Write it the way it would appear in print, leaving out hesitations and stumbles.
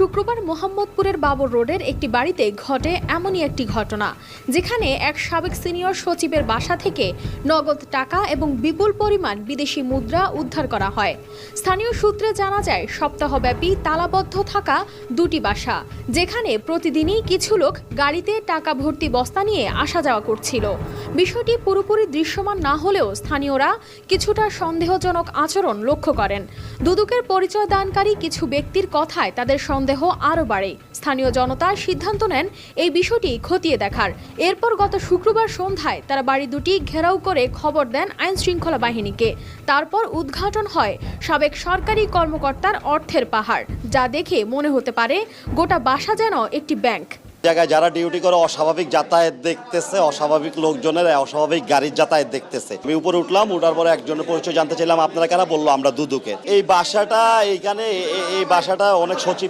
শুক্রবার মোহাম্মদপুরের বাবর রোডের একটি বাড়িতে ঘটে এমনই একটি ঘটনা, যেখানে এক সাবেক সিনিয়র সচিবের বাসা থেকে নগদ টাকা এবং বিপুল পরিমাণ বিদেশি মুদ্রা উদ্ধার করা হয়। স্থানীয় সূত্রে জানা যায়, সপ্তাহব্যাপী তালাবদ্ধ থাকা দুটি বাসা, যেখানে প্রতিদিনই কিছু লোক গাড়িতে টাকা ভর্তি বস্তা নিয়ে আসা যাওয়া করছিল। বিষয়টি পুরোপুরি দৃশ্যমান না হলেও স্থানীয়রা কিছুটা সন্দেহজনক আচরণ লক্ষ্য করেন। দুদকের পরিচয় দানকারী কিছু ব্যক্তির কথায় তাদের সন্দেহ আরও বাড়ে। স্থানীয় জনতা সিদ্ধান্ত নেন এই বিষয়টি খতিয়ে দেখার। এরপর গত শুক্রবার সন্ধ্যায় তারা বাড়ি দুটি ঘেরাও করে খবর দেন আইন শৃঙ্খলা বাহিনীকে। তারপর উদ্ঘাটন হয় সাবেক সরকারি কর্মকর্তার অর্থের পাহাড়, যা দেখে মনে হতে পারে গোটা বাসা যেন একটি ব্যাংক। জায়গায় যারা ডিউটি করে অস্বাভাবিক যাতায়াত দেখতেছে, অস্বাভাবিক লোকজনের অস্বাভাবিক গাড়ির যাতায়াত দেখতেছে। আমি উপরে উঠলাম, উঠার পরে একজনের পরিচয় জানতে চাইলাম, আপনারা কারা? বললো আমরা দুদুকের। এই বাসাটা অনেক সচিব